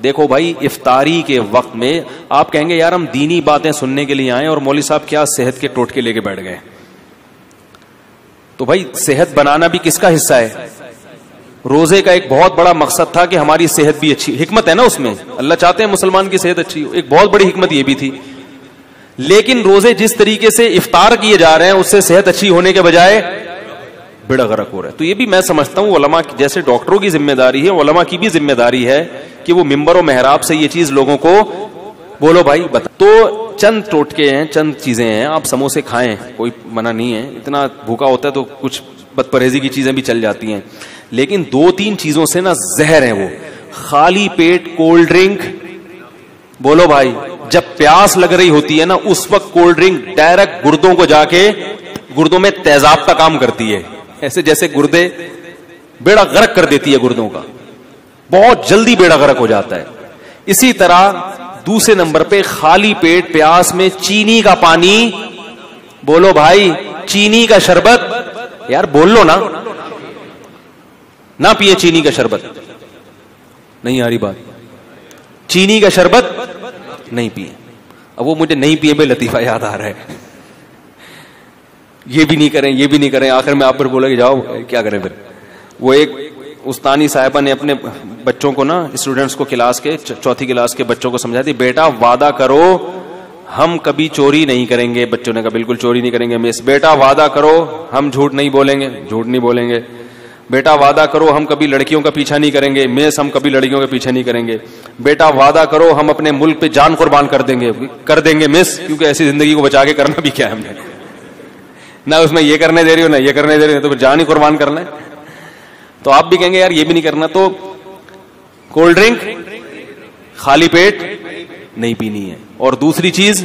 دیکھو بھائی، افطاری کے وقت میں آپ کہیں گے یار ہم دینی باتیں سننے کے لیے آئے اور مولوی صاحب کیا صحت کے ٹوٹکے لے کے بیٹھ گئے. تو بھائی صحت بنانا بھی کس کا حصہ ہے؟ روزے کا ایک بہت بڑا مقصد تھا کہ ہماری صحت بھی اچھی، حکمت ہے نا اس میں، اللہ چاہتے ہیں مسلمان کی صحت اچھی ہو، ایک بہت بڑی حکمت یہ بھی تھی. لیکن روزے جس طریقے سے افطار کیے جا رہے ہیں اس سے صحت اچھی ہونے کے بجائے بیڑا غرق ہو رہا ہے. تو یہ بھی میں سمجھتا ہوں علماء جیسے ڈاکٹروں کی ذمہ داری ہے، علماء کی بھی ذمہ داری ہے کہ وہ منبر و محراب سے یہ چیز لوگوں کو بولو بھائی بتا. تو چند ٹوٹکے ہیں، چند چیزیں ہیں. آپ سموسے کھائیں، کوئی منع نہیں ہے، اتنا بھوکا ہوتا ہے تو کچھ بد پرہیزی کی چیزیں بھی چل جاتی ہیں، لیکن 2-3 چیزوں سے نا زہر ہے وہ. خالی پیٹ کولڈ ڈرنک، بولو بھائی، جب پیاس لگ رہی ہوتی ہے نا اس وقت کولڈ ڈرنک ڈائریکٹ گردوں کو جا کے گردوں میں تیزاب کا کام کرتی ہے، ایسے جیسے گردے بیڑا غرق کر دیتی ہے گردوں کا، بہت جلدی بیڑا غرق ہو جاتا ہے. اسی طرح دوسرے نمبر پہ خالی پیٹ پیاس میں چینی کا پانی، بولو بھائی، چینی کا شربت، یار بول لو نا، نہ پیے چینی کا شربت. نہیں آ رہی بات؟ چینی کا شربت نہیں پیے. اب وہ مجھے نہیں پیے بے لطیفہ یاد آ رہا ہے، یہ بھی نہیں کریں، یہ بھی نہیں کریں، آخر میں آپ پر بولا کہ جاؤ کیا کریں پھر. وہ ایک استانی صاحبہ نے اپنے بچوں کو نا، اسٹوڈنٹس کو، کلاس کے 4تھی کلاس کے بچوں کو سمجھا دی، بیٹا وعدہ کرو ہم کبھی چوری نہیں کریں گے. بچوں نے کہا بالکل چوری نہیں کریں گے مس. بیٹا وعدہ کرو ہم جھوٹ نہیں بولیں گے. جھوٹ نہیں بولیں گے. بیٹا وعدہ کرو ہم کبھی لڑکیوں کا پیچھا نہیں کریں گے. مس ہم کبھی لڑکیوں کا پیچھا نہیں کریں گے. بیٹا وعدہ کرو ہم اپنے ملک پہ جان قربان کر دیں گے مس، کیونکہ ایسی زندگی کو بچا کے کرنا بھی کیا ہے ہم نے، نہ اس میں یہ کرنے دے رہی ہو نہ یہ کرنے دے رہی ہو، تو پھر جان ہی قربان کرنا ہے. تو آپ بھی کہیں گے یار یہ بھی نہیں کرنا. تو کولڈ ڈرنک خالی پیٹ نہیں پینی ہے. اور دوسری چیز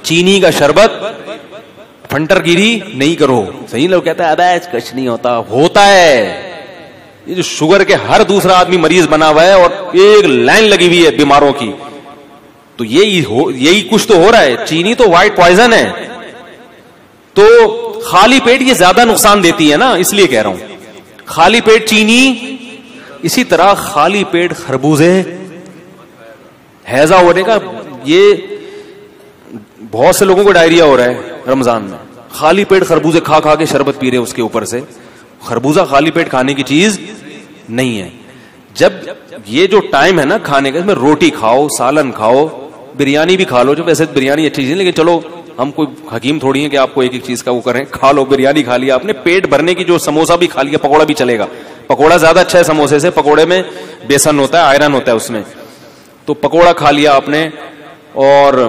چینی کا شربت، پھنٹر گیری نہیں کرو. صحیح لوگ کہتا ہے ابے کچھ نہیں ہوتا ہے. یہ جو شوگر کے ہر دوسرا آدمی مریض بنا ہوا ہے اور ایک لائن لگی ہوئی ہے بیماروں کی، تو یہی کچھ تو ہو رہا ہے. چینی تو وائٹ پوائزن ہے. تو خالی پیٹ یہ زیادہ نقصان دیتی ہے نا، اس لیے کہہ رہا ہوں خالی پیٹ چینی. اسی طرح خالی پیٹ خربوزے، ہیضہ ہونے کا، یہ بہت سے لوگوں کو ڈائریا ہو رہا ہے رمضان میں، خالی پیٹ خربوزے کھا کھا کے شربت پی رہے اس کے اوپر سے. خربوزہ خالی پیٹ کھانے کی چیز نہیں ہے. جب یہ جو ٹائم ہے نا کھانے کا، اس میں روٹی کھاؤ، سالن کھاؤ، بریانی بھی کھا لو. جو ویسے بریانی اچھی چیز ہے، لیکن چلو ہم کوئی حکیم تھوڑی ہیں کہ آپ کو ایک ایک چیز کا وہ کریں. کھا لو، بریانی کھا لیا آپ نے، پیٹ بھرنے کی، جو سموسا بھی کھا لیا، پکوڑا بھی چلے گا. پکوڑا زیادہ اچھا ہے سموسے سے، پکوڑے میں بیسن ہوتا ہے، آئرن ہوتا ہے اس میں. تو پکوڑا کھا لیا آپ نے. اور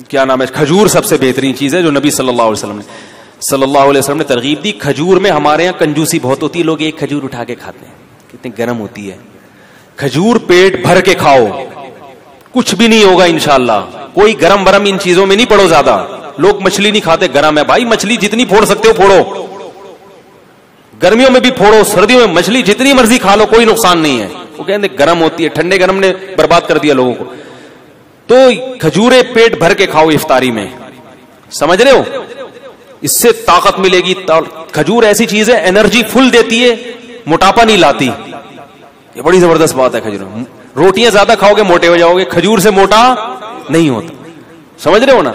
کیا نام ہے، کھجور سب سے بہترین چیز ہے جو نبی صلی اللہ علیہ وسلم نے ترغیب دی. کھجور میں ہمارے یہاں کنجوسی بہت ہوتی ہے، لوگ ایک کھجور اٹھا کے کھاتے ہیں، کتنی گرم ہوتی ہے. کھجور پیٹ بھر کے کھاؤ، کچھ بھی نہیں ہوگا انشاءاللہ. کوئی گرم برم ان چیزوں میں نہیں پڑو زیادہ. لوگ مچھلی نہیں کھاتے، گرم ہے بھائی، مچھلی جتنی پھوڑ سکتے ہو پھوڑو، گرمیوں میں بھی پھوڑو، سردیوں میں مچھلی جتنی مرضی کھا لو، کوئی نقصان نہیں ہے. وہ کہتے گرم ہوتی ہے، ٹھنڈے گرم نے برباد کر دیا لوگوں کو. تو کھجورے پیٹ بھر کے کھاؤ افطاری میں، سمجھ رہے ہو، اس سے طاقت ملے گی. کھجور ایسی چیز ہے انرجی فل دیتی ہے، موٹاپا نہیں لاتی. یہ بڑی زبردست بات ہے. کھجور، روٹیاں زیادہ کھاؤ گے موٹے ہو جاؤ گے، کھجور سے موٹا نہیں ہوتا. سمجھ رہے ہو نا.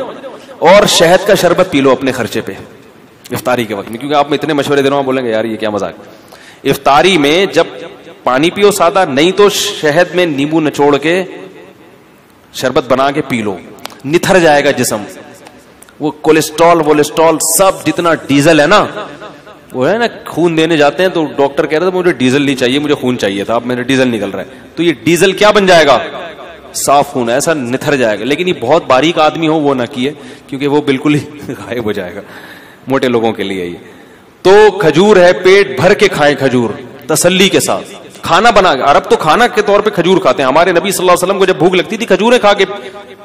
اور شہد کا شربت پی لو اپنے خرچے پہ افطاری کے وقت میں، کیونکہ آپ میں اتنے مشورے دے رہا ہوں، بولیں گے یار یہ کیا مذاق. افطاری میں جب پانی پیو سادہ، نہیں تو شہد میں نیمبو نچوڑ کے شربت بنا کے پی لو، نتھر جائے گا جسم. وہ کولیسٹرول سب جتنا ڈیزل ہے نا، وہ ہے نا، خون دینے جاتے ہیں تو ڈاکٹر کہہ رہے تھے مجھے ڈیزل نہیں چاہیے، مجھے خون چاہیے تھا، اب میرا ڈیزل نکل رہا ہے. تو یہ ڈیزل کیا بن جائے گا؟ صاف خون، ایسا نتھر جائے گا. لیکن یہ بہت باریک آدمی ہو وہ نہ کیے، کیونکہ وہ بالکل ہی غائب ہو جائے گا. موٹے لوگوں کے لیے یہ. تو کھجور ہے، پیٹ بھر کے کھائیں کھجور تسلی کے ساتھ. کھانا بنا کے، عرب تو کھانا کے طور پہ کھجور کھاتے ہیں. ہمارے نبی صلی اللہ علیہ وسلم کو جب بھوک لگتی تھی کھجوریں کھا کے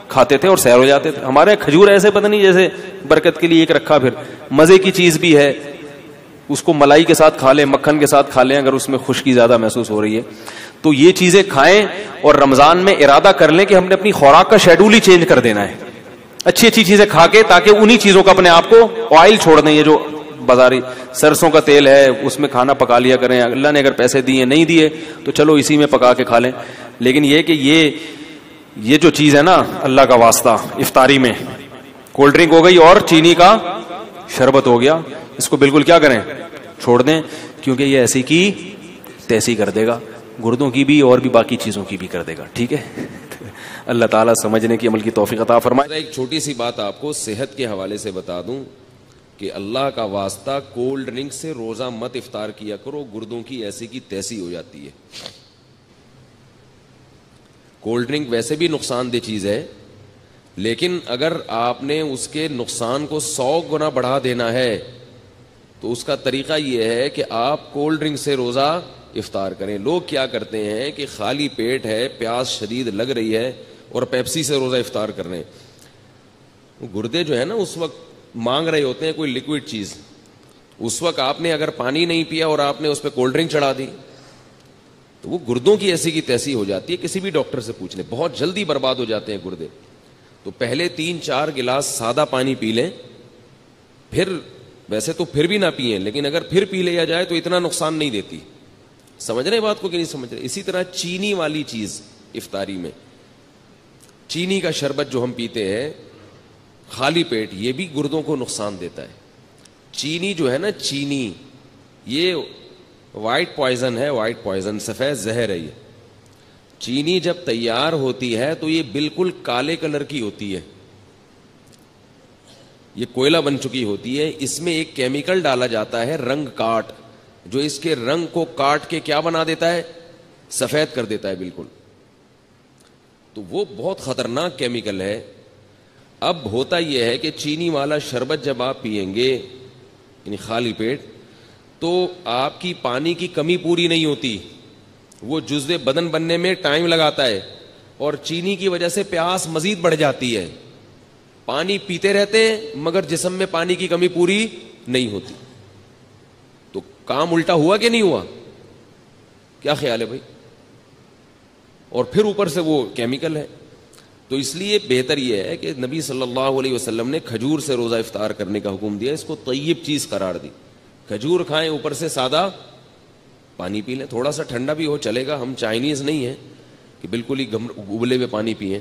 کھاتے تھے اور سیر ہو جاتے تھے. ہمارے کھجور ایسے پتہ نہیں جیسے برکت کے لیے ایک رکھا، پھر مزے کی چیز بھی ہے. اس کو ملائی کے ساتھ کھا لیں، مکھن کے ساتھ کھا لیں اگر اس میں خشکی زیادہ محسوس ہو رہی ہے. تو یہ چیزیں کھائیں. اور رمضان میں ارادہ کر لیں کہ ہم نے اپنی خوراک کا شیڈول ہی چینج کر دینا ہے. اچھی اچھی چیزیں کھا کے, تاکہ انہی چیزوں کا اپنے آپ کو آئل چھوڑ دیں. یہ جو بازاری سرسوں کا تیل ہے اس میں کھانا پکا لیا کریں. اللہ نے اگر پیسے دیے نہیں دیے تو چلو اسی میں پکا کے کھا لیں. لیکن یہ کہ یہ جو چیز ہے نا, اللہ کا واسطہ, افطاری میں کولڈ ڈرنک ہو گئی اور چینی کا شربت ہو گیا, اس کو بالکل کیا کریں, چھوڑ دیں, کیونکہ یہ ایسی کی تیسی کر دے گا, گردوں کی بھی اور بھی باقی چیزوں کی بھی کر دے گا. ٹھیک ہے, اللہ تعالیٰ سمجھنے کی عمل کی توفیق عطا فرمائے. ایک چھوٹی سی بات آپ کو صحت کے حوالے سے بتا دوں کہ اللہ کا واسطہ کولڈ ڈرنک سے روزہ مت افطار کیا کرو, گردوں کی ایسی کی تیسی ہو جاتی ہے. کولڈ ڈرنک ویسے بھی نقصان دہ چیز ہے, لیکن اگر آپ نے اس کے نقصان کو 100 گنا بڑھا دینا ہے تو اس کا طریقہ یہ ہے کہ آپ کولڈ ڈرنک سے روزہ افطار کریں. لوگ کیا کرتے ہیں کہ خالی پیٹ ہے, پیاس شدید لگ رہی ہے اور پیپسی سے روزہ افطار کر رہے ہیں. گردے جو ہے نا اس وقت مانگ رہے ہوتے ہیں کوئی لکوڈ چیز. اس وقت آپ نے اگر پانی نہیں پیا اور آپ نے اس پہ کولڈ ڈرنک چڑھا دی تو وہ گردوں کی ایسی کی تیسی ہو جاتی ہے. کسی بھی ڈاکٹر سے پوچھ لیں, بہت جلدی برباد ہو جاتے ہیں گردے. تو پہلے 3-4 گلاس سادہ پانی پی لیں, پھر ویسے تو پھر بھی نہ پئیں, لیکن اگر پھر پی لیا جائے تو اتنا نقصان نہیں دیتی. سمجھ رہے بات کو کہ نہیں سمجھ رہے؟ اسی طرح چینی والی چیز افطاری میں, چینی کا شربت جو ہم پیتے ہیں خالی پیٹ, یہ بھی گردوں کو نقصان دیتا ہے. چینی جو ہے نا, چینی یہ وائٹ پوائزن ہے, وائٹ پوائزن, سفید زہر ہے. یہ چینی جب تیار ہوتی ہے تو یہ بالکل کالے کلر کی ہوتی ہے, یہ کوئلہ بن چکی ہوتی ہے. اس میں ایک کیمیکل ڈالا جاتا ہے رنگ کاٹ, جو اس کے رنگ کو کاٹ کے کیا بنا دیتا ہے, سفید کر دیتا ہے بالکل. تو وہ بہت خطرناک کیمیکل ہے. اب ہوتا یہ ہے کہ چینی والا شربت جب آپ پیئیں گے یعنی خالی پیٹ, تو آپ کی پانی کی کمی پوری نہیں ہوتی, وہ جزوے بدن بننے میں ٹائم لگاتا ہے اور چینی کی وجہ سے پیاس مزید بڑھ جاتی ہے. پانی پیتے رہتے ہیں مگر جسم میں پانی کی کمی پوری نہیں ہوتی. تو کام الٹا ہوا کہ نہیں ہوا؟ کیا خیال ہے بھائی؟ اور پھر اوپر سے وہ کیمیکل ہے. تو اس لیے بہتر یہ ہے کہ نبی صلی اللہ علیہ وسلم نے کھجور سے روزہ افطار کرنے کا حکم دیا, اس کو طیب چیز قرار دی. کھجور کھائیں, اوپر سے سادہ پانی پی لیں, تھوڑا سا ٹھنڈا بھی ہو چلے گا. ہم چائنیز نہیں ہیں کہ بالکل ہی ابلے ہوئے پانی پئیں.